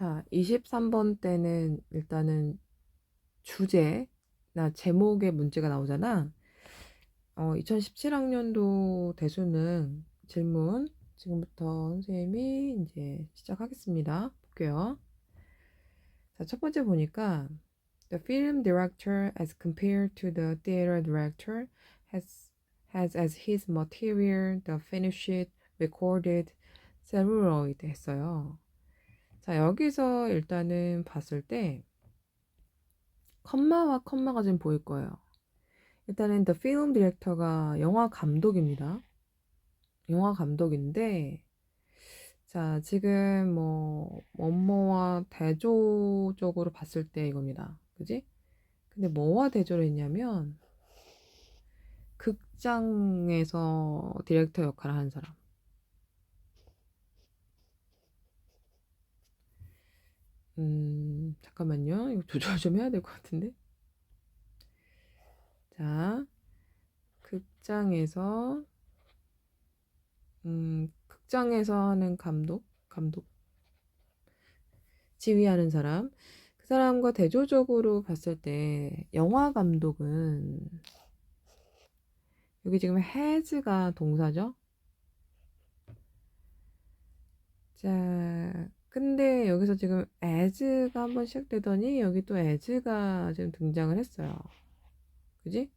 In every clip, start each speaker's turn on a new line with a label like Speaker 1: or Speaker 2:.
Speaker 1: 자, 23번 때는 일단은 주제나 제목에 문제가 나오잖아. 2017학년도 대수능 질문 지금부터 선생님이 이제 시작하겠습니다. 볼게요. 자, 첫 번째 보니까 The film director as compared to the theater director has as his material the finished recorded celluloid 했어요. 자, 여기서 일단은 봤을 때 컴마와 컴마가 좀 보일 거예요. 일단은 The Film Director가 영화 감독입니다. 영화 감독인데, 자, 지금 뭐, 뭐뭐와 대조적으로 봤을 때 이겁니다. 그지? 근데 뭐와 대조를 했냐면, 극장에서 디렉터 역할을 하는 사람. 잠깐만요. 이거 조절 좀 해야 될 것 같은데. 자, 극장에서, 극장에서 하는 감독, 지휘하는 사람. 그 사람과 대조적으로 봤을 때 영화 감독은 여기 지금 has가 동사죠? 자, 근데 여기서 지금 as가 한번 시작되더니 여기 또 as가 지금 등장을 했어요. 그지?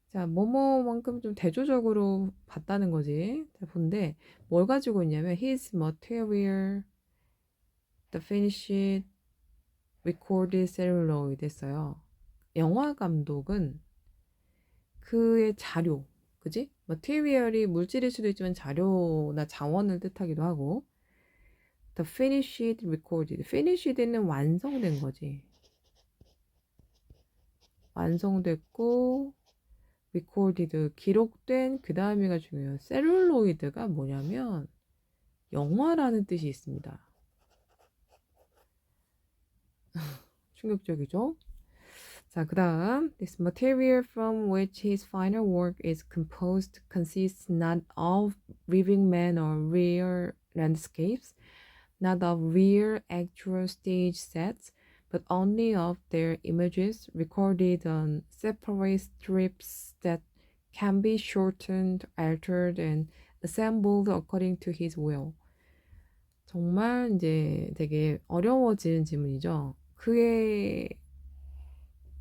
Speaker 1: 자, 뭐뭐만큼 좀 대조적으로 봤다는 거지. 자, 본데 뭘 가지고 있냐면 his material, the finished, recorded celluloid 했어요. 영화 감독은 그의 자료, 그지? material이 물질일 수도 있지만 자료나 자원을 뜻하기도 하고 the finished recorded, finished는 완성된 거지. 완성됐고 recorded, 기록된 그 다음에가 중요해요. 셀룰로이드가 뭐냐면 영화라는 뜻이 있습니다. 충격적이죠? 자, 그 다음 This material from which his final work is composed consists not of living men or real landscapes, not of real actual stage sets, but only of their images recorded on separate strips that can be shortened, altered, and assembled according to his will. 정말 이제 되게 어려워지는 질문이죠. 그의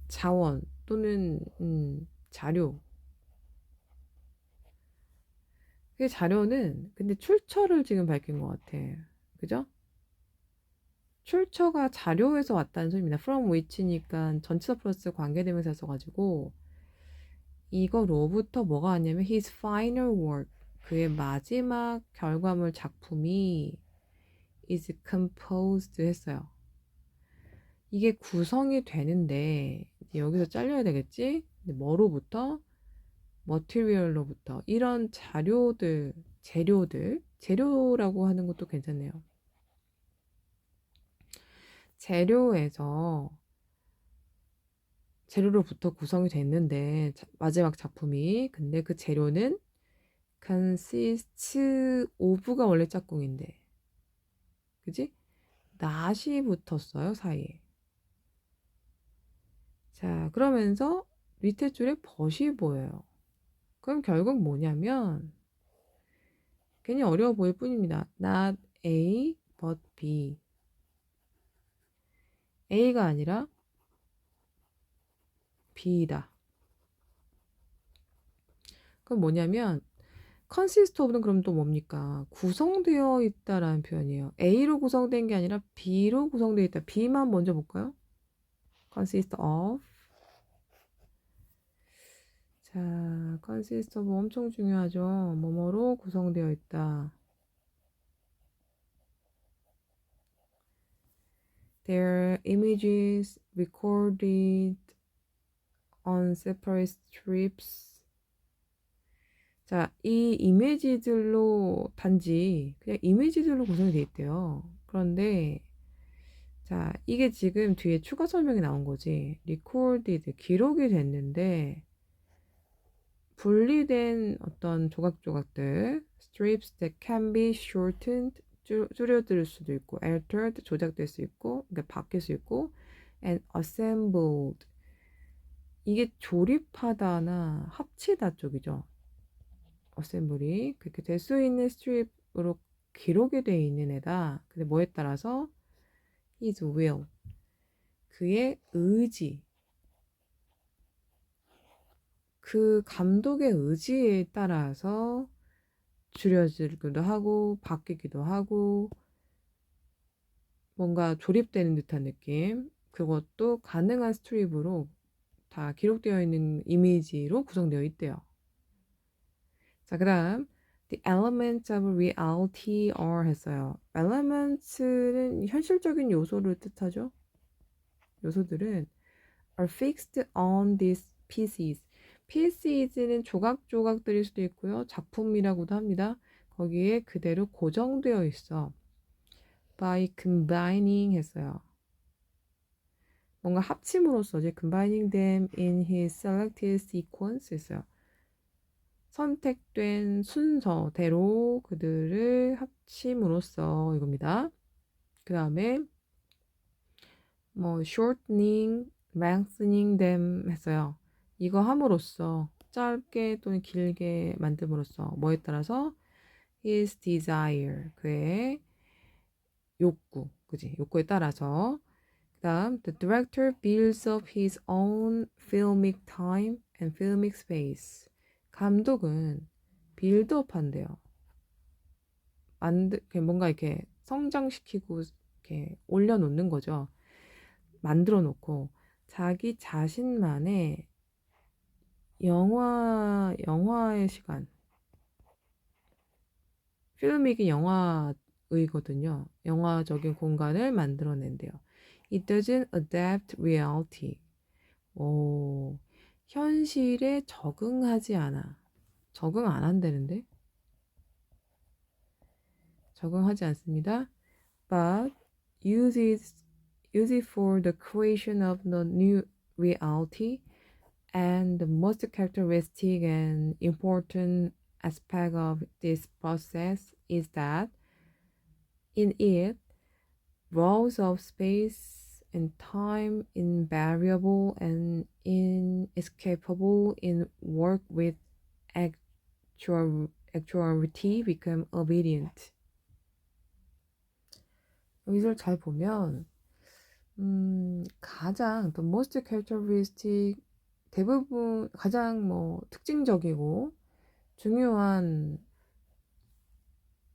Speaker 1: 자원 또는 자료. 그 자료는 근데 출처를 지금 밝힌 것 같아. 그죠? 출처가 자료에서 왔다는 소리입니다. from which니까 전치사 플러스 관계대명사 써가지고 이거로부터 뭐가 왔냐면 his final work, 그의 마지막 결과물 작품이 is composed 했어요. 이게 구성이 되는데 여기서 잘려야 되겠지? 근데 뭐로부터? 머티리얼로부터 이런 자료들, 재료라고 하는 것도 괜찮네요. 재료로부터 구성이 됐는데 마지막 작품이 근데 그 재료는 consists of가 원래 짝꿍인데 그지? not이 붙었어요 사이에. 자 그러면서 밑에 줄에 but이 보여요. 그럼 결국 뭐냐면 괜히 어려워 보일 뿐입니다. Not A but B. A가 아니라 B다. 그럼 뭐냐면 consist of는 그럼 또 뭡니까? 구성되어 있다라는 표현이에요. A로 구성된 게 아니라 B로 구성되어 있다. B만 먼저 볼까요? consist of. 자, consist of 엄청 중요하죠. 뭐뭐로 구성되어 있다. Their images recorded on separate strips. 자, 이 이미지들로 단지 그냥 이미지들로 구성이 되어 있대요. 그런데 자, 이게 지금 뒤에 추가 설명이 나온 거지. recorded, 기록이 됐는데 분리된 어떤 조각들 strips that can be shortened, 줄여들 수도 있고, altered 조작될 수 있고, 그러니까 바뀔 수 있고, and assembled 이게 조립하다나 합치다 쪽이죠. 어셈블이 그렇게 될 수 있는 스트립으로 기록이 되어 있는 애다. 근데 뭐에 따라서 his will 그의 의지 그 감독의 의지에 따라서 줄여지기도 하고 바뀌기도 하고 뭔가 조립되는 듯한 느낌 그것도 가능한 스트립으로 다 기록되어 있는 이미지로 구성되어 있대요. 자, 그 다음 The elements of reality are 했어요. elements는 현실적인 요소를 뜻하죠. 요소들은 are fixed on these pieces. pieces는 조각조각들일 수도 있고요. 작품이라고도 합니다. 거기에 그대로 고정되어 있어. by combining 했어요. 뭔가 합침으로써 combining them in his selected sequence 했어요. 선택된 순서대로 그들을 합침으로써 이겁니다. 그 다음에 뭐 shortening, lengthening them 했어요. 이거 함으로써 짧게 또는 길게 만듦으로써 뭐에 따라서 his desire 그의 욕구 그지 욕구에 따라서 그 다음 the director builds up his own filmic time and filmic space 감독은 빌드업 한대요. 뭔가 이렇게 성장시키고 이렇게 올려놓는 거죠. 만들어 놓고 자기 자신만의 영화의 시간. 필름이기 영화의거든요. 영화적인 공간을 만들어낸대요. It doesn't adapt reality. 오, 현실에 적응하지 않아. 적응 안 한다는데? 적응하지 않습니다. But use it for the creation of the new reality. And the most characteristic and important aspect of this process is that in it, rows of space and time invariable and inescapable in work with actuality become obedient. 여기서 잘 보면 가장 the most characteristic 대부분 가장 뭐 특징적이고 중요한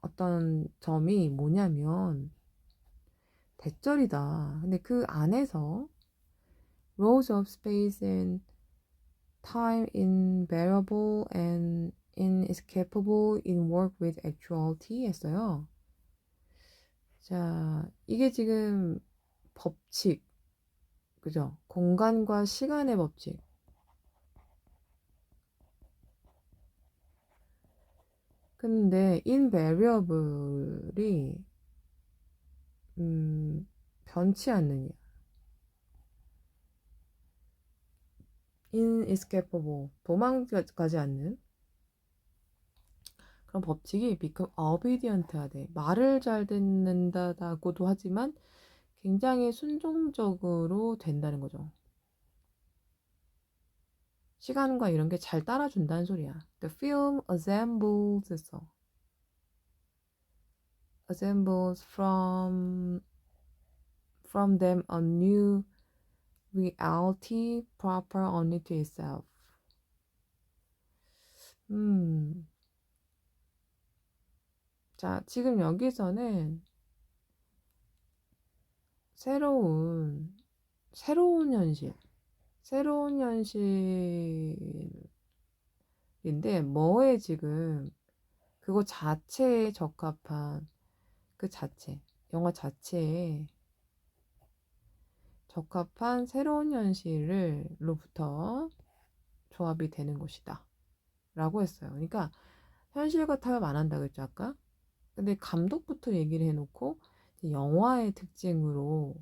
Speaker 1: 어떤 점이 뭐냐면 대절이다. 근데 그 안에서 rows of space and time invariable and inescapable in work with actuality 했어요. 자, 이게 지금 법칙, 그죠? 공간과 시간의 법칙. 근데 invariable이 변치 않느냐. inescapable 도망가지 않는 그런 법칙이 become obedient 하대. 말을 잘 듣는다고도 하지만 굉장히 순종적으로 된다는 거죠. 시간과 이런 게 잘 따라준다는 소리야. The film assembles from them a new reality proper only to itself. 자, 지금 여기서는 새로운 현실인데 뭐에 지금 그거 자체에 적합한 그 자체 영화 자체에 적합한 새로운 현실로부터 조합이 되는 것이다 라고 했어요. 그러니까 현실과 타협 안 한다고 했죠 아까. 근데 감독부터 얘기를 해놓고 영화의 특징으로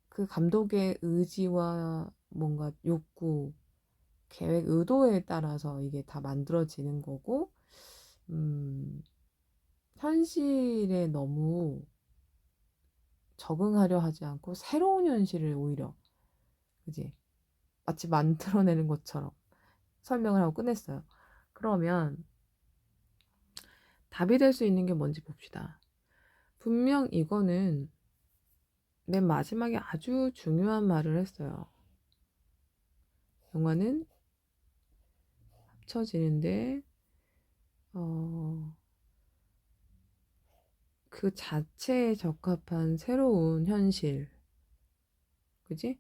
Speaker 1: 그 감독의 의지와 뭔가 욕구, 계획, 의도에 따라서 이게 다 만들어지는 거고 현실에 너무 적응하려 하지 않고 새로운 현실을 오히려, 그지? 마치 만들어내는 것처럼 설명을 하고 끝냈어요. 그러면 답이 될 수 있는 게 뭔지 봅시다. 분명 이거는 맨 마지막에 아주 중요한 말을 했어요. 영화는 합쳐지는데 그 자체에 적합한 새로운 현실, 그지?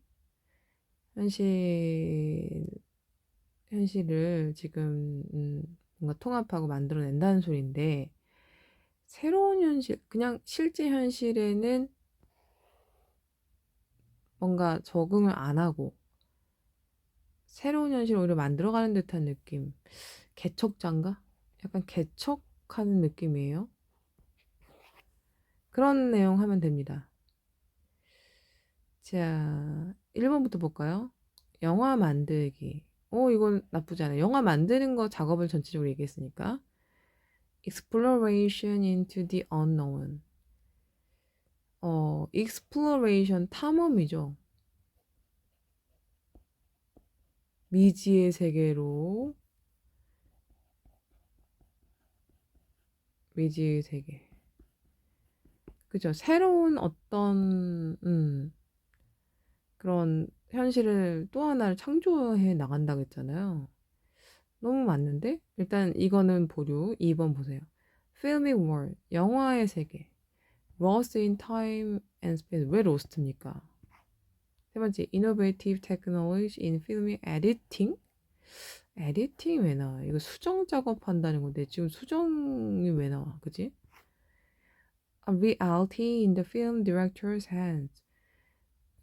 Speaker 1: 현실을 지금 뭔가 통합하고 만들어낸다는 소리인데, 새로운 현실, 그냥 실제 현실에는 뭔가 적응을 안 하고 새로운 현실을 오히려 만들어가는 듯한 느낌. 개척자인가? 약간 개척하는 느낌이에요. 그런 내용 하면 됩니다. 자, 1번부터 볼까요? 영화 만들기. 이건 나쁘지 않아요. 영화 만드는 거 작업을 전체적으로 얘기했으니까. Exploration into the unknown. exploration 탐험이죠. 미지의 세계로, 미지의 세계. 그죠? 새로운 어떤 그런 현실을 또 하나를 창조해 나간다고 했잖아요. 너무 맞는데? 일단 이거는 보류. 2번 보세요. Filmic world, 영화의 세계. Lost in time and space. 왜 로스트입니까? 세 번째, innovative technology in film editing. 에디팅 왜 나와? 이거 수정 작업한다는 건데 지금 수정이 왜 나와? 그지? A reality in the film director's hands.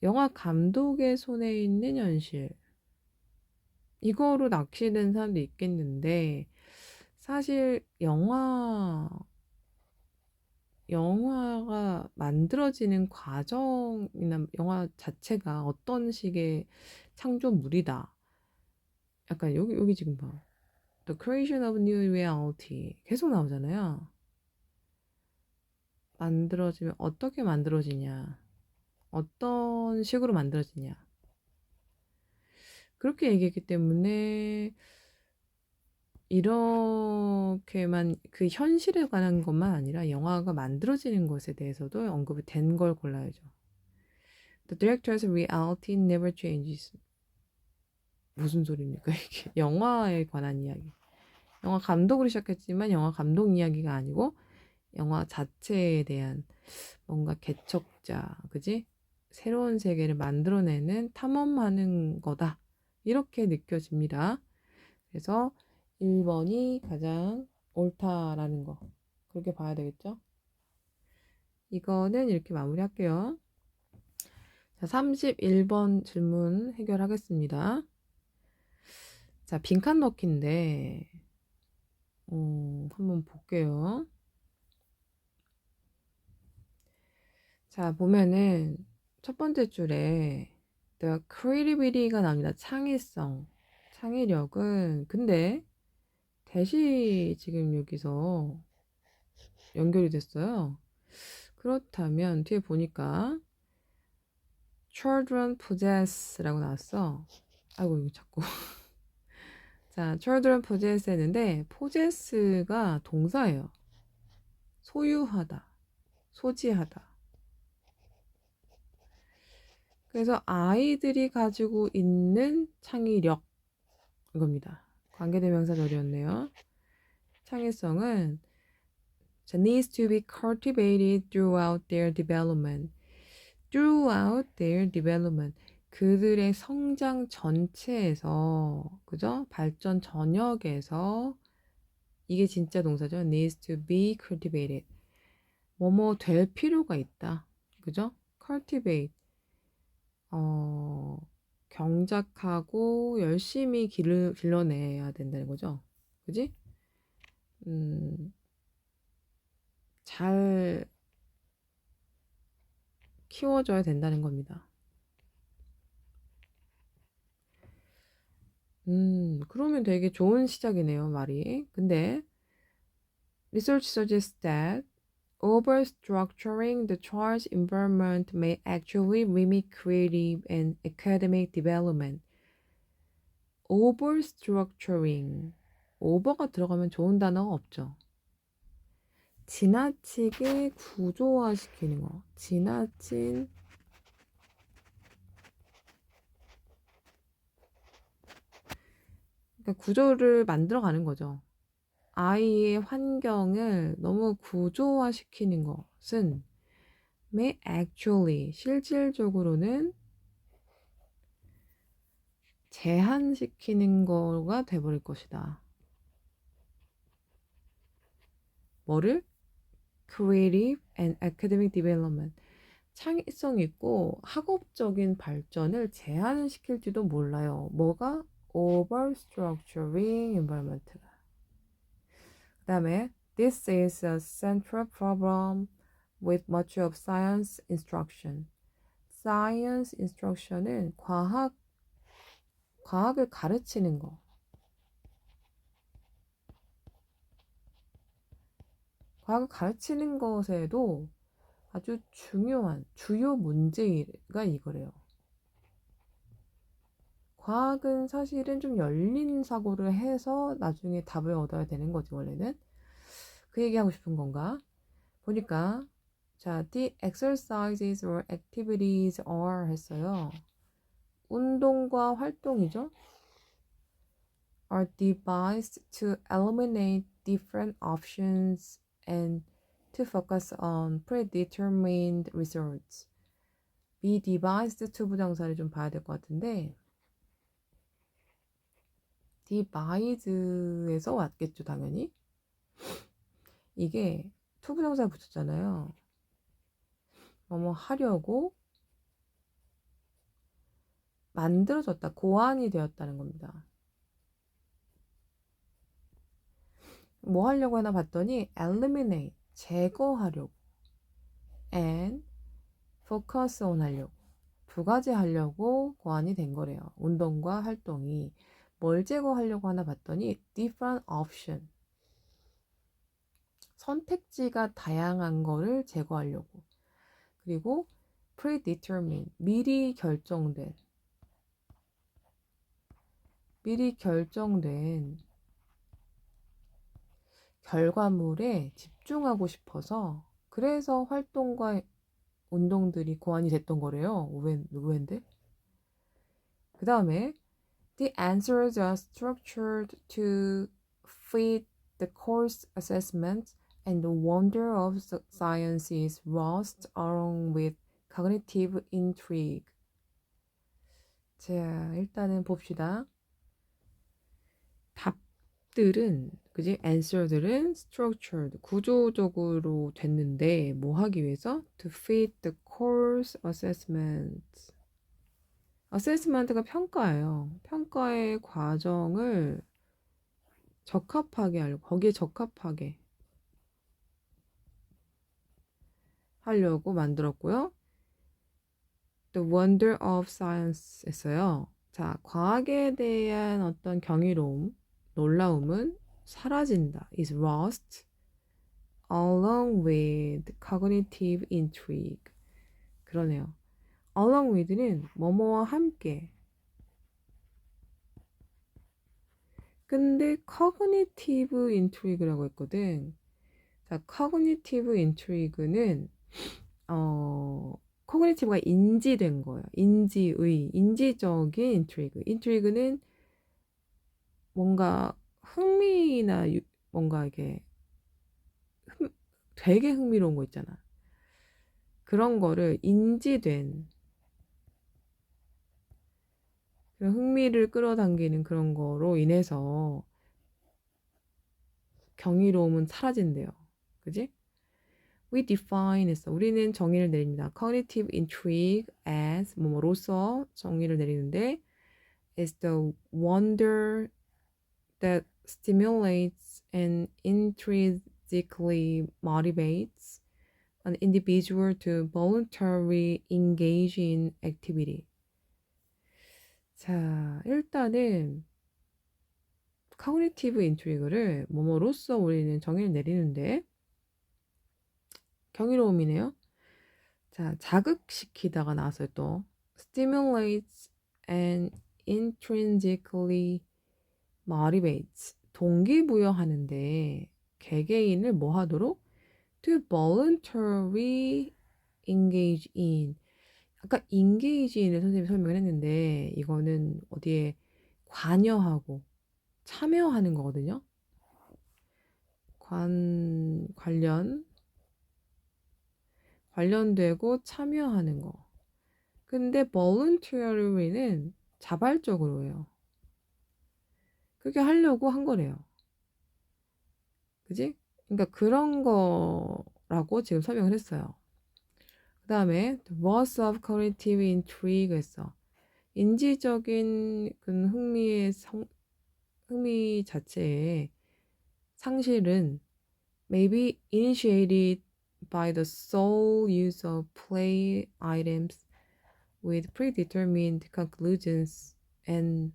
Speaker 1: 영화 감독의 손에 있는 현실. 이거로 낚시된 사람도 있겠는데 사실 영화가 만들어지는 과정이나 영화 자체가 어떤 식의 창조물이다. 약간 여기 지금 봐. The creation of new reality 계속 나오잖아요. 만들어지면 어떻게 만들어지냐, 어떤 식으로 만들어지냐, 그렇게 얘기했기 때문에 이렇게만 그 현실에 관한 것만 아니라 영화가 만들어지는 것에 대해서도 언급이 된 걸 골라야죠. The director's reality never changes. 무슨 소리입니까 이게? 영화에 관한 이야기. 영화 감독으로 시작했지만 영화 감독 이야기가 아니고 영화 자체에 대한 뭔가 개척자, 그지? 새로운 세계를 만들어내는 탐험하는 거다. 이렇게 느껴집니다. 그래서 1번이 가장 옳다라는 거. 그렇게 봐야 되겠죠? 이거는 이렇게 마무리할게요. 자, 31번 질문 해결하겠습니다. 자, 빈칸 넣기인데, 한번 볼게요. 자, 보면은 첫 번째 줄에 The creativity가 나옵니다. 창의성, 창의력은 근데 대시 지금 여기서 연결이 됐어요. 그렇다면 뒤에 보니까 children possess라고 나왔어. 아이고 이거 자꾸 자, children possess 했는데 possess가 동사예요. 소유하다, 소지하다. 그래서 아이들이 가지고 있는 창의력 이겁니다. 관계대명사절이었네요. 창의성은 needs to be cultivated throughout their development. throughout their development. 그들의 성장 전체에서, 그죠? 발전 전역에서 이게 진짜 동사죠. needs to be cultivated. 뭐뭐 될 필요가 있다. 그죠? cultivate. 경작하고 열심히 길러내야 된다는 거죠. 그지? 잘 키워줘야 된다는 겁니다. 그러면 되게 좋은 시작이네요, 말이. 근데 research suggests that Overstructuring the child's environment may actually limit creative and academic development. Overstructuring. over가 들어가면 좋은 단어가 없죠. 지나치게 구조화시키는 거. 지나친 그러니까 구조를 만들어가는 거죠. 아이의 환경을 너무 구조화시키는 것은 may actually 실질적으로는 제한시키는 거가 돼버릴 것이다. 뭐를? Creative and academic development. 창의성 있고 학업적인 발전을 제한시킬지도 몰라요. 뭐가? Overstructuring environment가. 그 다음에 This is a central problem with much of science instruction. Science instruction은 과학을 가르치는 거. 과학을 가르치는 것에도 아주 중요한 주요 문제가 이거래요. 과학은 사실은 좀 열린 사고를 해서 나중에 답을 얻어야 되는 거지 원래는. 그 얘기하고 싶은 건가? 보니까 자, the exercises or activities are 했어요. 운동과 활동이죠. are devised to eliminate different options and to focus on predetermined results. be devised to 부정사를 좀 봐야 될 것 같은데 devise에서 왔겠죠 당연히. 이게 to 부정사 붙였잖아요. 뭐뭐 하려고 만들어졌다, 고안이 되었다는 겁니다. 뭐 하려고 하나 봤더니 eliminate, 제거하려고 and focus on 하려고 두 가지 하려고 고안이 된 거래요. 운동과 활동이. 뭘 제거하려고 하나 봤더니 different option, 선택지가 다양한 거를 제거하려고. 그리고 predetermined, 미리 결정된 결과물에 집중하고 싶어서 그래서 활동과 운동들이 고안이 됐던 거래요. 의외인데? 그 다음에 The answers are structured to fit the course assessment and the wonder of science is lost along with cognitive intrigue. 자, 일단은 봅시다. 답들은, 그지? answer들은 structured, 구조적으로 됐는데 뭐 하기 위해서? To fit the course assessment. assessment가 평가예요. 평가의 과정을 적합하게 하려고, 거기에 적합하게 하려고 만들었고요. The wonder of science 했어요. 자, 과학에 대한 어떤 경이로움, 놀라움은 사라진다. is lost along with cognitive intrigue. 그러네요. along with는 뭐뭐와 함께. 근데 cognitive intrigue라고 했거든. 자, cognitive intrigue는 cognitive가 인지된 거예요. 인지적인 intrigue. intrigue는 뭔가 흥미나 뭔가 이게 되게 흥미로운 거 있잖아. 그런 거를 인지된 그런 흥미를 끌어당기는 그런 거로 인해서 경이로움은 사라진대요. 그지? We define 했어. 우리는 정의를 내립니다. Cognitive intrigue as 뭐뭐로서 정의를 내리는데 is the wonder that stimulates and intrinsically motivates an individual to voluntarily engage in activity. 자, 일단은 cognitive intrigue를 뭐뭐로써 우리는 정의를 내리는데 경이로움이네요. 자, 자극시키다가 나왔어요 또. stimulates and intrinsically motivates. 동기부여하는데 개개인을 뭐 하도록? to voluntarily engage in. 아까 engage in을 선생님이 설명을 했는데 이거는 어디에 관여하고 참여하는 거거든요. 관련되고 참여하는 거. 근데 voluntary는 자발적으로예요. 그렇게 하려고 한 거래요. 그지? 그러니까 그런 거라고 지금 설명을 했어요. 그 다음에 the loss of cognitive intrigue 했어. 인지적인 그 흥미 자체의 상실은 may be initiated by the sole use of play items with predetermined conclusions and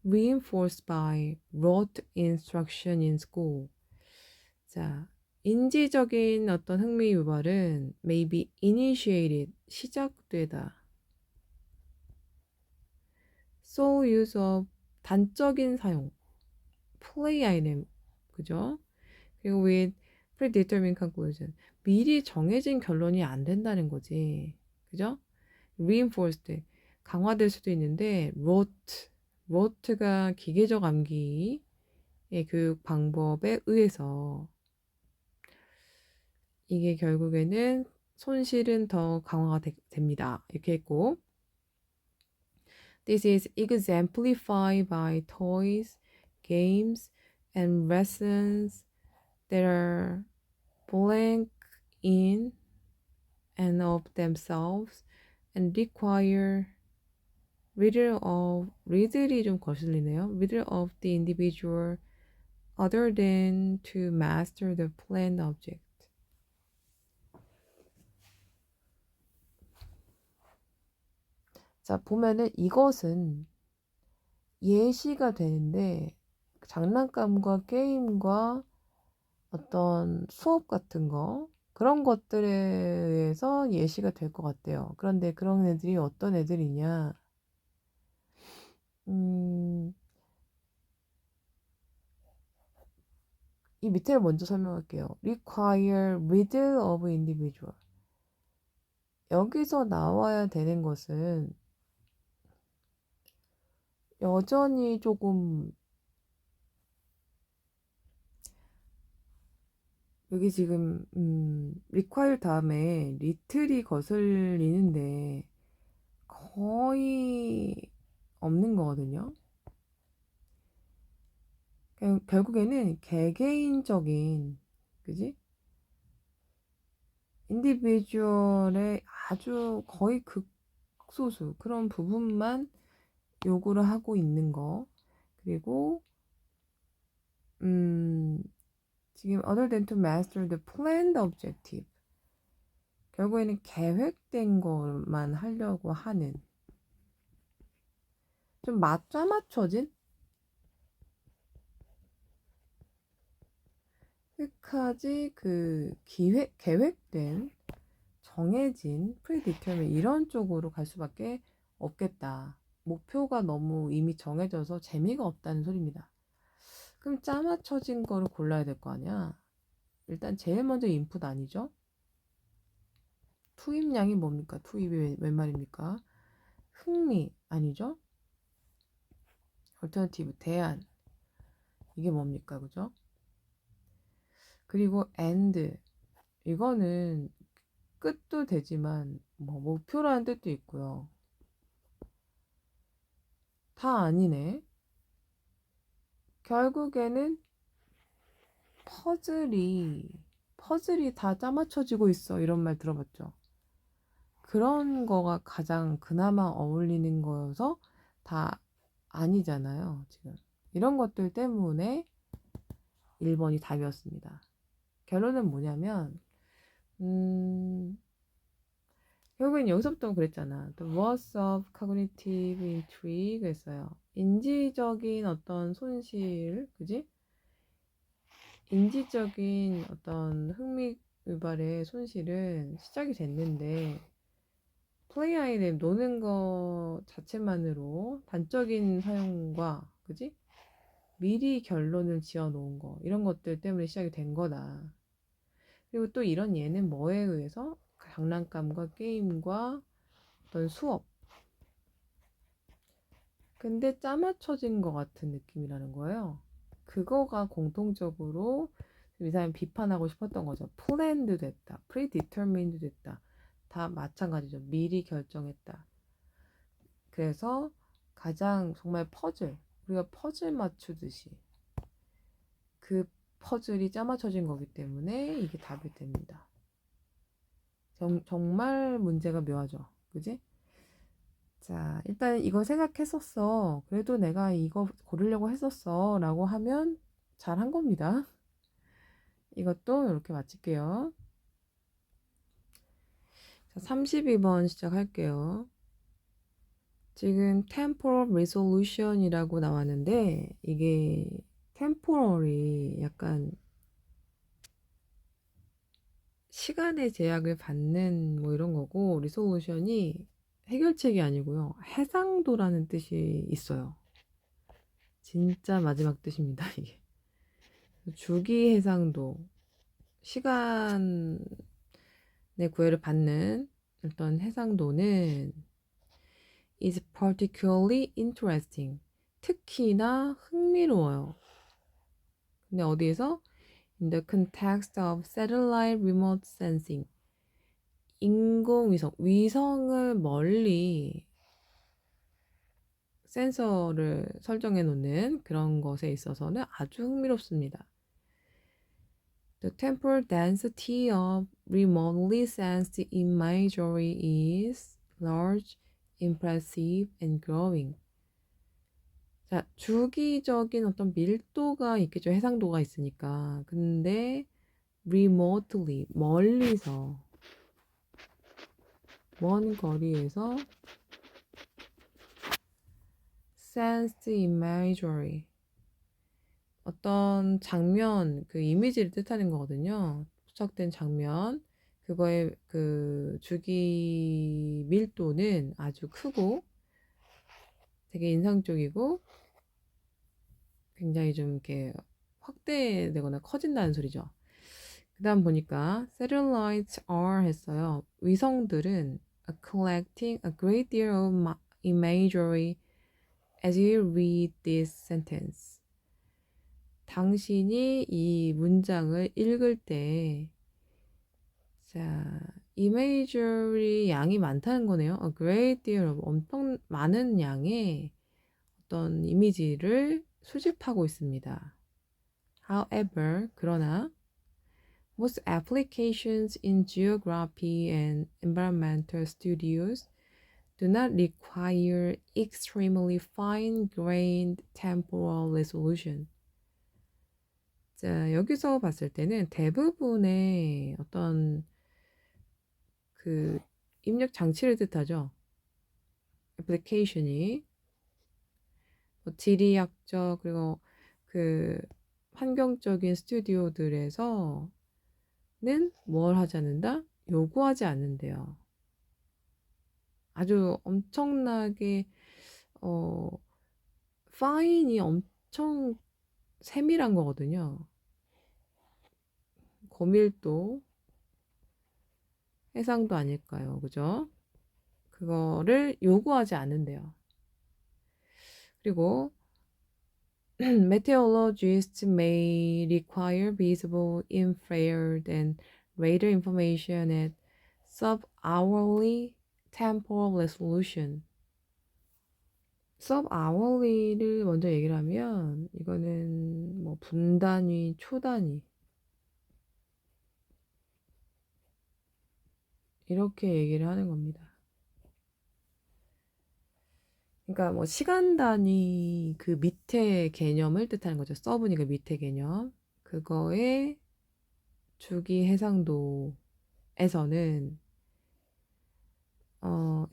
Speaker 1: reinforced by rote instruction in school. 자, 인지적인 어떤 흥미 유발은 may be initiated, 시작되다. sole use of, 단적인 사용. play item, 그죠? 그리고 with predetermined conclusion, 미리 정해진 결론이 안 된다는 거지. 그죠? reinforced, 강화될 수도 있는데 rote가 기계적 암기의 교육 방법에 의해서 이게 결국에는 손실은 더 강화가 됩니다. 이렇게 했고, This is exemplified by toys, games, and lessons that are blank in and of themselves and require riddle이 좀 거슬리네요. riddle of the individual other than to master the planned object. 자, 보면은 이것은 예시가 되는데 장난감과 게임과 어떤 수업 같은 거 그런 것들에 의해서 예시가 될 것 같아요. 그런데 그런 애들이 어떤 애들이냐? 이 밑에를 먼저 설명할게요. require riddle of individual. 여기서 나와야 되는 것은 여전히 조금 여기 지금 require 다음에 little이 거슬리는데 거의 없는 거거든요. 결국에는 개개인적인, 그지? 인디비주얼의 아주 거의 극소수 그런 부분만 요구를 하고 있는 거. 그리고 지금 other than to master the planned objective. 결국에는 계획된 것만 하려고 하는 좀 짜맞춰진 끝까지 그 계획된 정해진 predetermined 이런 쪽으로 갈 수밖에 없겠다. 목표가 너무 이미 정해져서 재미가 없다는 소리입니다. 그럼 짜맞춰진 거를 골라야 될 거 아니야. 일단 제일 먼저 인풋 아니죠? 투입량이 뭡니까? 투입이 웬 말입니까? 흥미 아니죠? 얼터너티브 대안 이게 뭡니까? 그죠? 그리고 and 이거는 끝도 되지만 뭐 목표라는 뜻도 있고요. 다 아니네. 결국에는 퍼즐이 다 짜맞춰지고 있어. 이런 말 들어봤죠? 그런 거가 가장 그나마 어울리는 거여서 다 아니잖아요. 지금 이런 것들 때문에 1번이 답이었습니다. 결론은 뭐냐면 결국엔 여기서부터 그랬잖아. The loss of cognitive intrigue 했어요. 인지적인 어떤 손실, 그지? 인지적인 어떤 흥미 유발의 손실은 시작이 됐는데 플레이 아이템 노는 거 자체만으로 단적인 사용과 그지? 미리 결론을 지어 놓은 거 이런 것들 때문에 시작이 된 거다. 그리고 또 이런 예는 뭐에 의해서 장난감과 게임과 어떤 수업 근데 짜맞춰진 것 같은 느낌이라는 거예요. 그거가 공통적으로 이 사람이 비판하고 싶었던 거죠. 플랜드 됐다. 프리디터민드 됐다. 다 마찬가지죠. 미리 결정했다. 그래서 가장 정말 퍼즐, 우리가 퍼즐 맞추듯이 그 퍼즐이 짜맞춰진 거기 때문에 이게 답이 됩니다. 정말 문제가 묘하죠. 그지? 자, 일단 이거 생각했었어. 그래도 내가 이거 고르려고 했었어. 라고 하면 잘 한 겁니다. 이것도 이렇게 마칠게요. 자, 32번 시작할게요. 지금 temporal resolution이라고 나왔는데 이게 temporal이 약간 시간의 제약을 받는 뭐 이런 거고 resolution이 해결책이 아니고요. 해상도라는 뜻이 있어요. 진짜 마지막 뜻입니다, 이게. 주기 해상도, 시간의 구애를 받는 어떤 해상도는 is particularly interesting. 특히나 흥미로워요. 근데 어디에서? In the context of satellite remote sensing. 인공위성, 위성을 멀리 센서를 설정해 놓는 그런 것에 있어서는 아주 흥미롭습니다. The temporal density of remotely sensed imagery is large, impressive, and growing. 자, 주기적인 어떤 밀도가 있겠죠. 해상도가 있으니까. 근데 remotely, 멀리서, 먼 거리에서 sensed imagery, 어떤 장면, 그 이미지를 뜻하는 거거든요. 포착된 장면, 그거의 그 주기 밀도는 아주 크고 되게 인상적이고 굉장히 좀 이렇게 확대되거나 커진다는 소리죠. 그 다음 보니까 satellites are 했어요. 위성들은 collecting a great deal of imagery as you read this sentence. 당신이 이 문장을 읽을 때, 자, imagery 양이 많다는 거네요. A great deal of 엄청 많은 양의 어떤 이미지를 수집하고 있습니다. However, 그러나 most applications in geography and environmental studios do not require extremely fine-grained temporal resolution. 자, 여기서 봤을 때는 대부분의 어떤 그 입력 장치를 뜻하죠. 애플리케이션이 뭐 지리학적 그리고 그 환경적인 스튜디오들에서는 뭘 하지 않는다? 요구하지 않는데요. 아주 엄청나게 파인이 엄청 세밀한 거거든요. 고밀도 해상도 아닐까요? 그죠? 그거를 요구하지 않는데요. 그리고 meteorologists may require visible, infrared, and radar information at sub-hourly temporal resolution. sub-hourly를 먼저 얘기를 하면 이거는 뭐 분단위, 초단위 이렇게 얘기를 하는 겁니다. 그러니까 뭐 시간 단위 그 밑에 개념을 뜻하는 거죠. 서브니까 밑에 개념. 그거의 주기 해상도에서는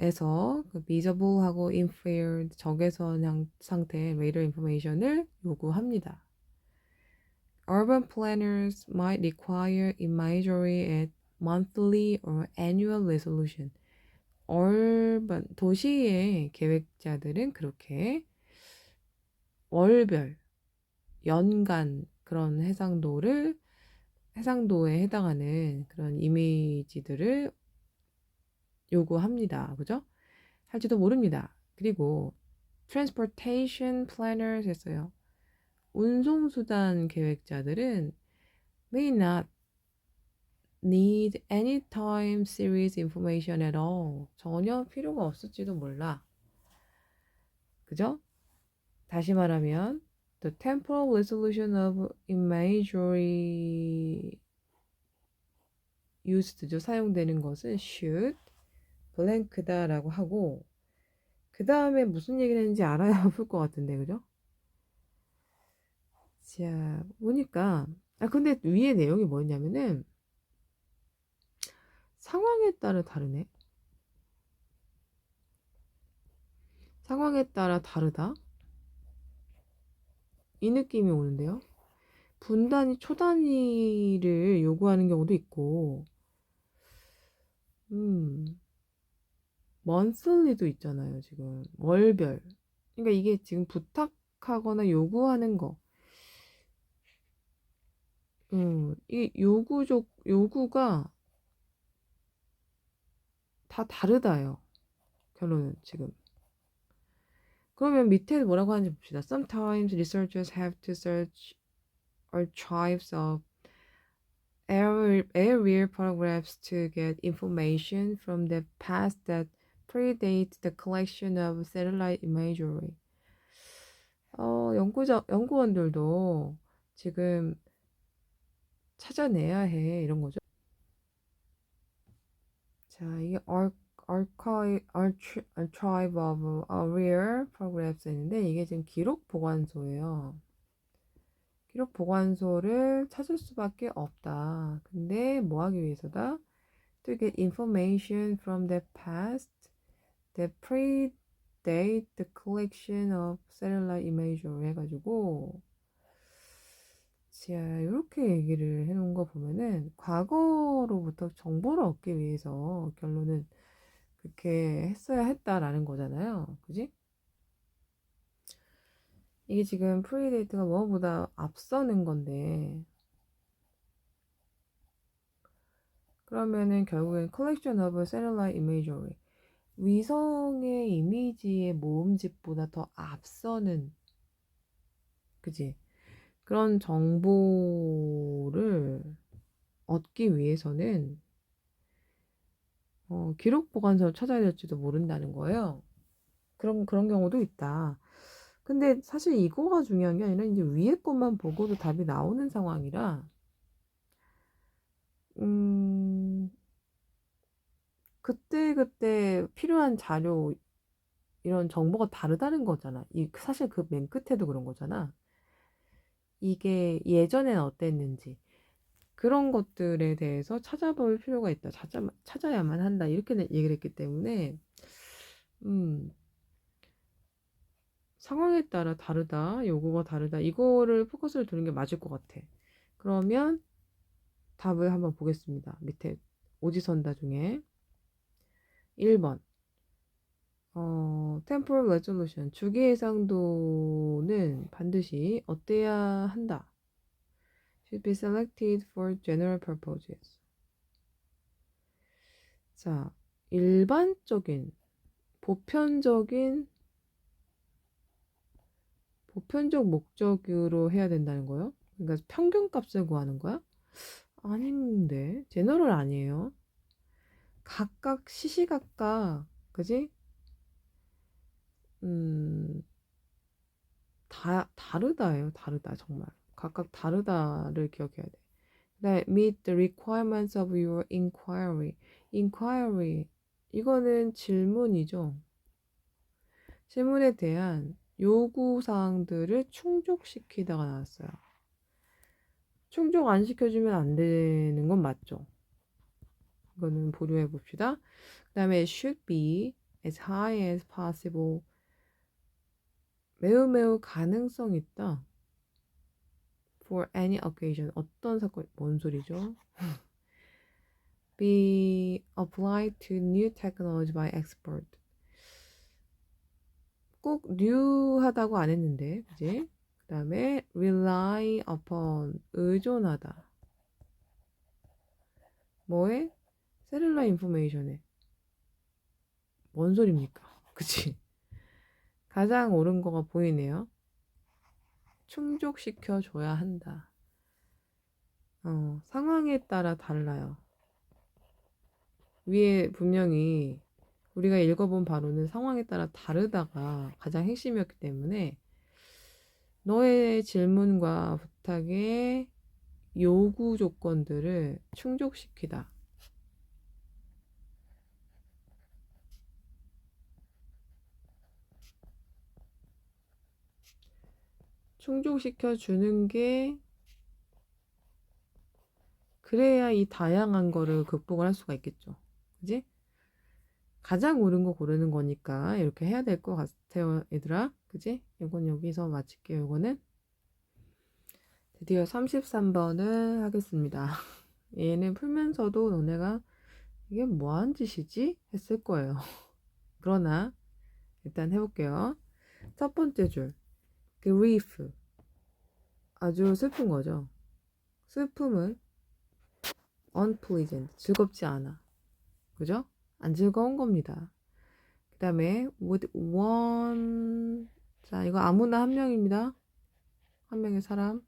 Speaker 1: 에서 그 visible하고 infrared 적외선 상태 radar information을 요구합니다. urban planners might require imagery at monthly or annual resolution. 도시의 계획자들은 그렇게 월별, 연간 그런 해상도에 해당하는 그런 이미지들을 요구합니다. 그죠? 할지도 모릅니다. 그리고 transportation planners 했어요. 운송수단 계획자들은 may not need any time series information at all. 전혀 필요가 없을지도 몰라. 그죠? 다시 말하면 the temporal resolution of imagery used죠. 사용되는 것은 should blank다라고 하고 그 다음에 무슨 얘기를 했는지 알아야 볼 것 같은데 그죠? 자 보니까 근데 위에 내용이 뭐였냐면은 상황에 따라 다르네. 상황에 따라 다르다 이 느낌이 오는데요. 분단위 초단위를 요구하는 경우도 있고 monthly도 있잖아요. 지금 월별. 그러니까 이게 지금 부탁하거나 요구하는 거. 이 요구가 다 다르다요. 결론은 지금. 그러면 밑에 뭐라고 하는지 봅시다. Sometimes researchers have to search archives of aerial photographs to get information from the past that predate the collection of satellite imagery. 연구원들도 지금 찾아내야 해 이런 거죠. 자, 이게 archive of aerial photographs인데 이게 지금 기록 보관소예요. 기록 보관소를 찾을 수밖에 없다. 근데 뭐 하기 위해서다? To get information from the past that predate the collection of satellite imagery 해가지고 자, 이렇게 얘기를 해놓은 거 보면은 과거로부터 정보를 얻기 위해서 결론은 그렇게 했어야 했다라는 거잖아요. 그지? 이게 지금 프리데이트가 뭐보다 앞서는 건데 그러면은 결국엔 collection of satellite imagery 위성의 이미지의 모음집보다 더 앞서는 그지? 그런 정보를 얻기 위해서는 기록 보관소를 찾아야 될지도 모른다는 거예요. 그런 경우도 있다. 근데 사실 이거가 중요한 게 아니라 이제 위에 것만 보고도 답이 나오는 상황이라 그때 필요한 자료 이런 정보가 다르다는 거잖아. 사실 그 맨 끝에도 그런 거잖아. 이게 예전엔 어땠는지 그런 것들에 대해서 찾아볼 필요가 있다. 찾아야만 한다. 이렇게 얘기를 했기 때문에 상황에 따라 다르다. 요구가 다르다. 이거를 포커스를 두는 게 맞을 것 같아. 그러면 답을 한번 보겠습니다. 밑에 오지선다 중에 1번 temporal resolution 주기 해상도는 반드시 어때야 한다. should be selected for general purposes. 자, 일반적인 보편적 목적으로 해야 된다는 거예요? 그러니까 평균값을 구하는 거야? 아닌데 제너럴 아니에요. 각각 시시각각 그지? 다르다예요. 다르다 정말. 각각 다르다를 기억해야 돼. 그다음에 meet the requirements of your inquiry. inquiry 이거는 질문이죠. 질문에 대한 요구사항들을 충족시키다가 나왔어요. 충족 안 시켜주면 안 되는 건 맞죠. 이거는 보류해 봅시다. 그 다음에 should be as high as possible. 매우 가능성 있다. for any occasion. 어떤 사건, 뭔 소리죠? be applied to new technology by expert. 꼭 new하다고 안 했는데, 그지? 그 다음에 rely upon, 의존하다. 뭐에? 셀룰러 인포메이션에. 뭔 소리입니까? 그치? 가장 옳은 거가 보이네요. 충족시켜줘야 한다. 상황에 따라 달라요. 위에 분명히 우리가 읽어본 바로는 상황에 따라 다르다가 가장 핵심이었기 때문에 너의 질문과 부탁의 요구 조건들을 충족시키다. 충족시켜 주는 게 그래야 이 다양한 거를 극복을 할 수가 있겠죠. 그지? 가장 옳은 거 고르는 거니까 이렇게 해야 될 것 같아요, 얘들아. 그지? 이건 여기서 마칠게요. 이거는 드디어 33번을 하겠습니다. 얘는 풀면서도 너네가 이게 뭐한 짓이지? 했을 거예요. 그러나 일단 해볼게요. 첫 번째 줄 grief, 아주 슬픈 거죠. 슬픔은 unpleasant, 즐겁지 않아. 그죠? 안 즐거운 겁니다. 그 다음에 would one, 자 이거 아무나 한 명입니다. 한 명의 사람.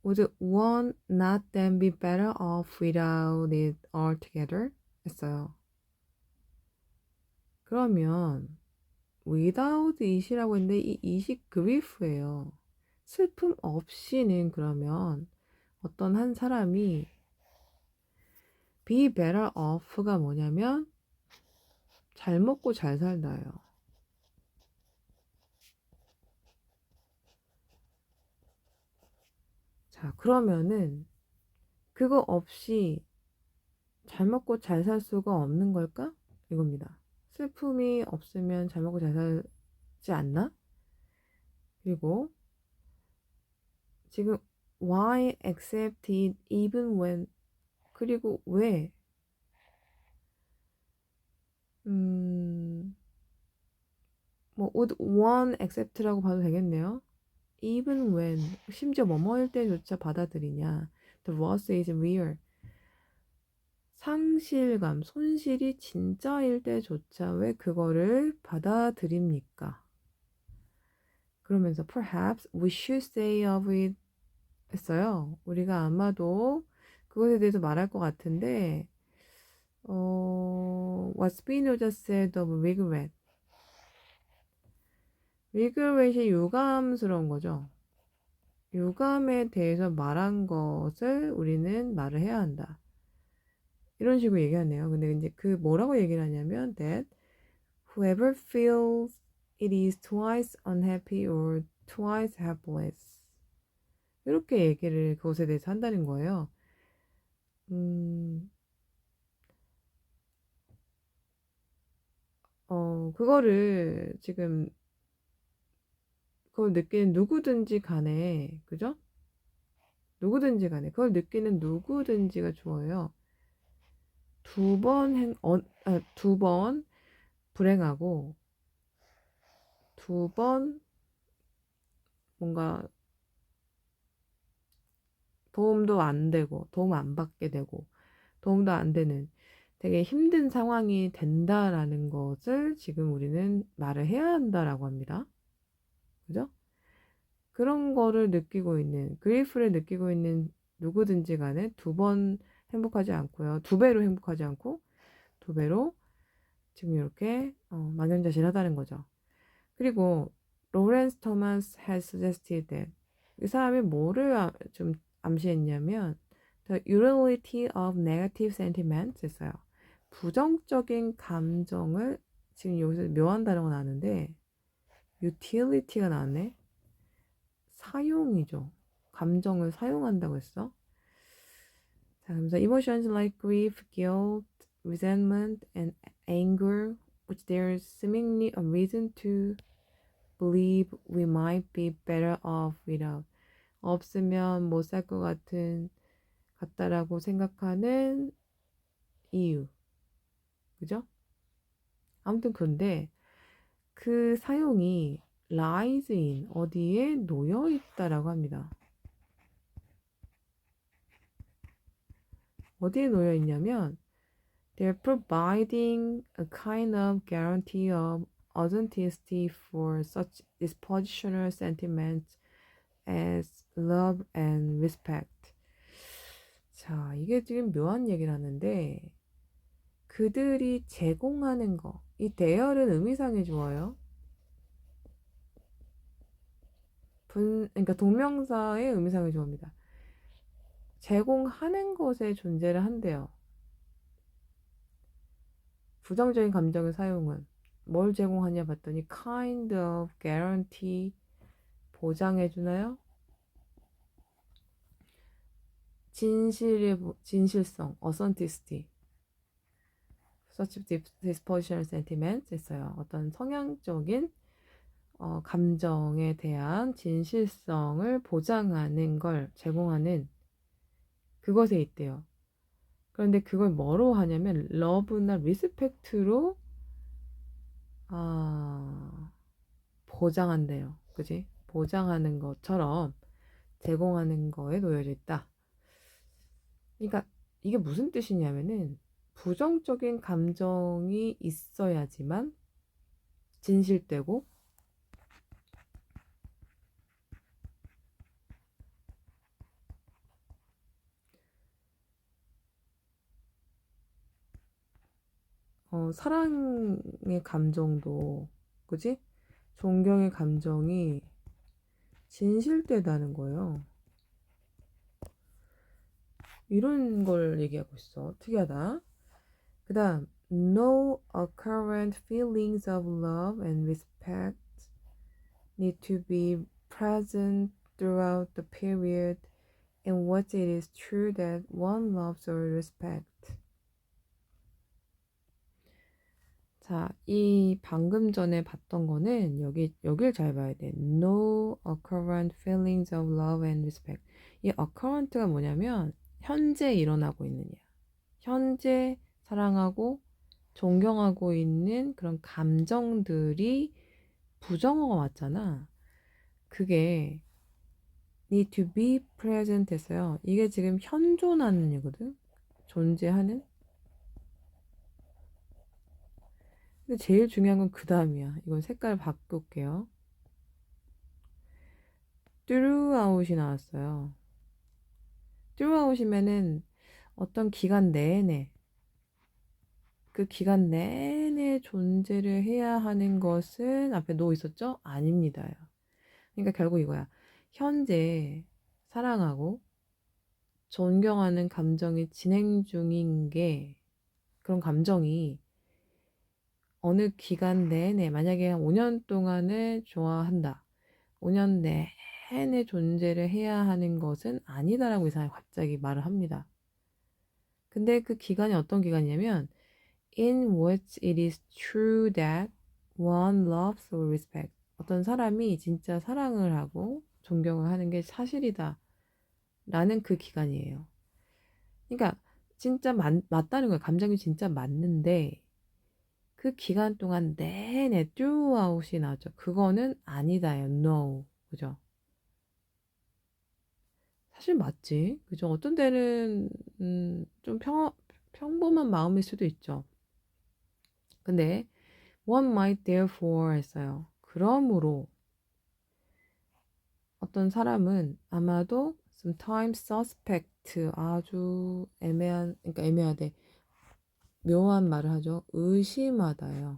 Speaker 1: would one not then be better off without it altogether? 했어요. 그러면 without it이라고 했는데 이 it이 grief예요. 슬픔 없이는 그러면 어떤 한 사람이 be better off가 뭐냐면 잘 먹고 잘 살다예요. 자, 그러면은 그거 없이 잘 먹고 잘 살 수가 없는 걸까? 이겁니다. 슬픔이 없으면 잘 먹고 잘 살지 않나? 그리고 지금 why accept it even when, 그리고 왜 뭐 would one accept라고 봐도 되겠네요. even when, 심지어 뭐뭐일 때조차 받아들이냐. The loss is real. 상실감, 손실이 진짜일 때조차 왜 그거를 받아들입니까? 그러면서 perhaps we should say of it 했어요. 우리가 아마도 그것에 대해서 말할 것 같은데 what Spinoza said of regret. regret이 유감스러운 거죠. 유감에 대해서 말한 것을 우리는 말을 해야 한다. 이런 식으로 얘기하네요. 근데 이제 그 뭐라고 얘기를 하냐면 that whoever feels it is twice unhappy or twice helpless. 이렇게 얘기를 그것에 대해서 한다는 거예요. 그거를 지금 그걸 느끼는 누구든지 간에, 그죠? 누구든지 간에 그걸 느끼는 누구든지가 주어요. 두 번 불행하고 두 번 뭔가 도움도 안 되고 도움 안 받게 되고 도움도 안 되는 되게 힘든 상황이 된다라는 것을 지금 우리는 말을 해야 한다라고 합니다. 그죠? 그런 거를 느끼고 있는, 그리프를 느끼고 있는 누구든지 간에 두 번 행복하지 않고요. 두 배로 행복하지 않고 두 배로 지금 이렇게 망연자실하다는 거죠. 그리고 로렌스 토마스 has suggested that 이 사람이 뭐를 좀 암시했냐면 the utility of negative sentiments 했어요. 부정적인 감정을 지금 여기서 묘한 단어가 나왔는데 utility가 나왔네. 사용이죠. 감정을 사용한다고 했어. 자, 그래서 emotions like grief, guilt, resentment, and anger, which there is seemingly a reason to believe we might be better off without. 없으면 못 살 것 같다라고 생각하는 이유. 그죠? 아무튼 그런데 그 사용이 lies in 어디에 놓여 있다라고 합니다. 어디에 놓여 있냐면 they're providing a kind of guarantee of authenticity for such dispositional sentiments as love and respect. 자, 이게 지금 묘한 얘기를 하는데 그들이 제공하는 거, 이 대열은 의미상의 주어요. 그러니까 동명사의 의미상의 주어입니다. 제공하는 것에 존재를 한대요. 부정적인 감정의 사용은 뭘 제공하냐 봤더니 kind of guarantee 보장해주나요? 진실성 authenticity such dispositional sentiments 했어요. 어떤 성향적인 감정에 대한 진실성을 보장하는 걸 제공하는 그것에 있대요. 그런데 그걸 뭐로 하냐면 love나 respect로 보장한대요. 그지? 보장하는 것처럼 제공하는 거에 놓여져 있다. 그러니까 이게 무슨 뜻이냐면은 부정적인 감정이 있어야지만 진실되고 사랑의 감정도 그지? 존경의 감정이 진실되다는 거예요. 이런 걸 얘기하고 있어. 특이하다. 그 다음 No current feelings of love and respect need to be present throughout the period in which it is true that one loves or respects. 자, 이 방금 전에 봤던 거는 여길 잘 봐야 돼. No current feelings of love and respect. 이 occurrent가 뭐냐면 현재 일어나고 있는 일. 현재 사랑하고 존경하고 있는 그런 감정들이 부정어가 왔잖아. 그게 need to be present 했어요. 이게 지금 현존하는 이거든. 존재하는. 근데 제일 중요한 건 그 다음이야. 이건 색깔 바꿀게요. throughout이 나왔어요. throughout이면은 어떤 기간 내내 그 기간 내내 존재를 해야 하는 것은 앞에 no 있었죠? 아닙니다요. 그러니까 결국 이거야. 현재 사랑하고 존경하는 감정이 진행 중인 게 그런 감정이 어느 기간 내내 만약에 한 5년 동안을 좋아한다. 5년 내내 존재를 해야 하는 것은 아니다라고 이사람이 갑자기 말을 합니다. 근데 그 기간이 어떤 기간이냐면 in which it is true that one loves or respects. 어떤 사람이 진짜 사랑을 하고 존경을 하는 게 사실이다 라는 그 기간이에요. 그러니까 진짜 맞다는 거예요. 감정이 진짜 맞는데 그 기간 동안 내내 throughout이 나죠. 그거는 아니다요. No. 그죠? 사실 맞지. 그죠? 어떤 때는 좀 평범한 마음일 수도 있죠. 근데 one might therefore 했어요. 그러므로 어떤 사람은 아마도 sometimes suspect 아주 그러니까 애매하대. 묘한 말을 하죠. 의심하다요.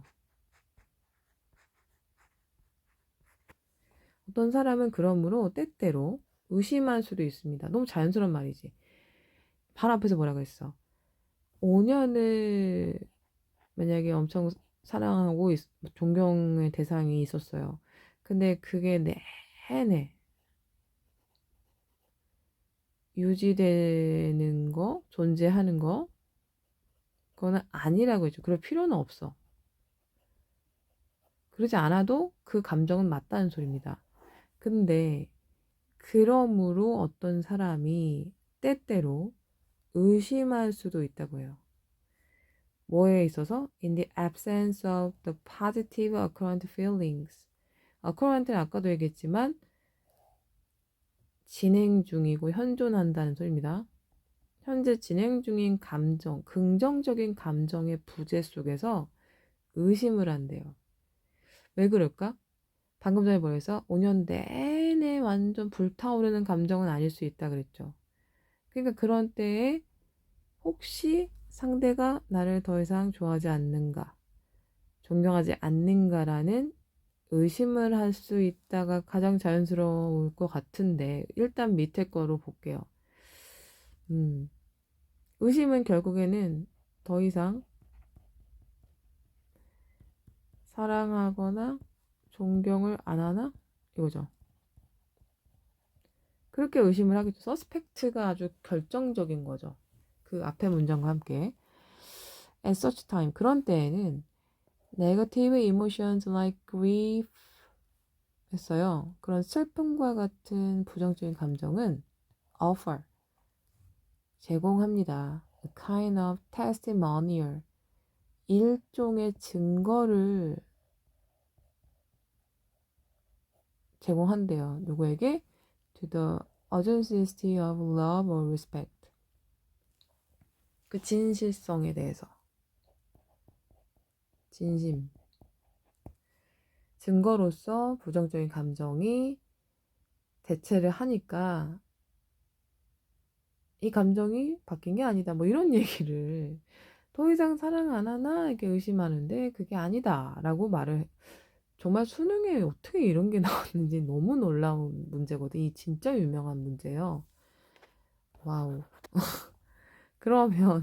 Speaker 1: 어떤 사람은 그러므로 때때로 의심할 수도 있습니다. 너무 자연스러운 말이지. 바로 앞에서 뭐라고 했어? 5년을 만약에 엄청 사랑하고 존경의 대상이 있었어요. 근데 그게 내내 유지되는 거, 존재하는 거, 그거는 아니라고 했죠. 그럴 필요는 없어. 그러지 않아도 그 감정은 맞다는 소리입니다. 근데 그러므로 어떤 사람이 때때로 의심할 수도 있다고 해요. 뭐에 있어서? In the absence of the positive occurrent feelings. occurrent는 아까도 얘기했지만 진행 중이고 현존한다는 소리입니다. 현재 진행 중인 감정, 긍정적인 감정의 부재 속에서 의심을 한대요. 왜 그럴까? 방금 전에 뭐래서 5년 내내 완전 불타오르는 감정은 아닐 수 있다 그랬죠. 그러니까 그런 때에 혹시 상대가 나를 더 이상 좋아하지 않는가, 존경하지 않는가라는 의심을 할 수 있다가 가장 자연스러울 것 같은데 일단 밑에 거로 볼게요. 의심은 결국에는 더 이상 사랑하거나 존경을 안 하나? 이거죠. 그렇게 의심을 하겠죠. 서스펙트가 아주 결정적인 거죠. 그 앞에 문장과 함께. At such time, 그런 때에는 negative emotions like grief 했어요. 그런 슬픔과 같은 부정적인 감정은 offer, 제공합니다. A kind of testimonial, 일종의 증거를 제공한대요. 누구에게? To the authenticity of love or respect. 그 진실성에 대해서. 진심. 증거로서 부정적인 감정이 대체를 하니까 이 감정이 바뀐 게 아니다. 뭐 이런 얘기를 더 이상 사랑 안 하나 이렇게 의심하는데 그게 아니다 라고 말을 정말 수능에 어떻게 이런 게 나왔는지 너무 놀라운 문제거든. 이 진짜 유명한 문제예요. 와우. 그러면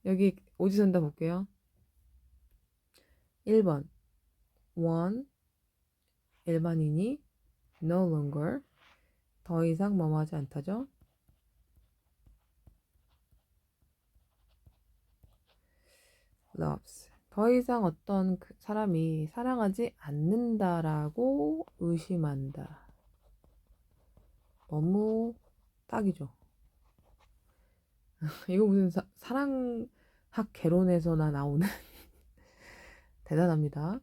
Speaker 1: 여기 오지선다 볼게요. 1번 one 일반인이 no longer 더 이상 뭐뭐하지 않다죠. loves 더 이상 어떤 사람이 사랑하지 않는다라고 의심한다. 너무 딱이죠. 이거 무슨 사랑학 개론에서나 나오는 대단합니다.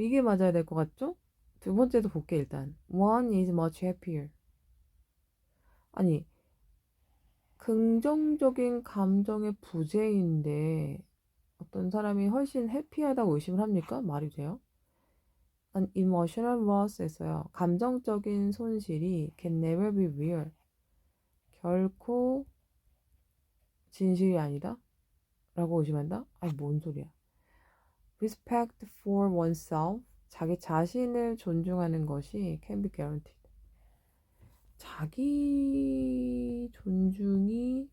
Speaker 1: 이게 맞아야 될 것 같죠? 두 번째도 볼게 일단. One is much happier. 아니, 긍정적인 감정의 부재인데 어떤 사람이 훨씬 해피하다고 의심을 합니까? 말이 돼요? An emotional loss 했어요. 감정적인 손실이 can never be real. 결코 진실이 아니다? 라고 의심한다? 아니, 뭔 소리야. Respect for oneself. 자기 자신을 존중하는 것이 can be guaranteed. 자기 존중이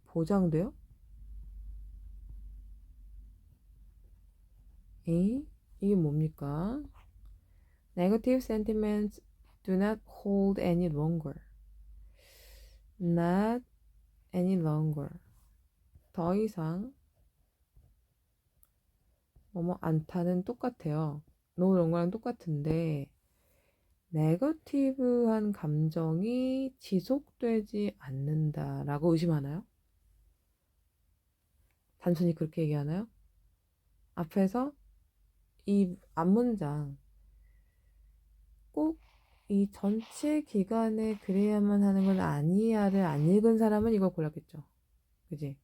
Speaker 1: 보장돼요? 에이? 이게 뭡니까? Negative sentiments do not hold any longer. Not any longer. 더 이상 뭐뭐 않다는 똑같아요. no longer랑 똑같은데 네거티브한 감정이 지속되지 않는다라고 의심하나요? 단순히 그렇게 얘기하나요? 앞에서 이 앞문장 꼭 이 전체 기간에 그래야만 하는 건 아니야를 안 읽은 사람은 이걸 골랐겠죠. 그지?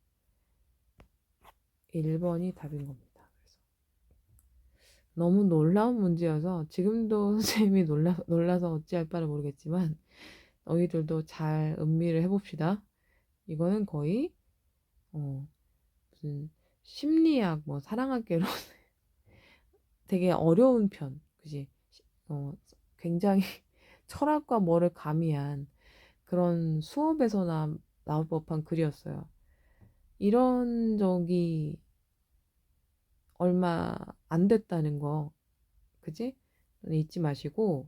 Speaker 1: 1번이 답인 겁니다. 그래서 너무 놀라운 문제여서 지금도 선생님이 놀라서 어찌할 바를 모르겠지만 너희들도 잘 음미를 해봅시다. 이거는 거의 무슨 심리학 뭐 사랑학개론 되게 어려운 편, 그지? 굉장히 철학과 뭐를 가미한 그런 수업에서나 나올 법한 글이었어요. 이런 적이 얼마 안 됐다는 거, 그지? 잊지 마시고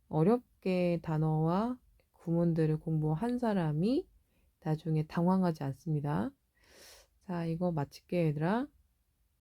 Speaker 1: 어렵게 단어와 구문들을 공부한 사람이 나중에 당황하지 않습니다. 자, 이거 마칠게 얘들아.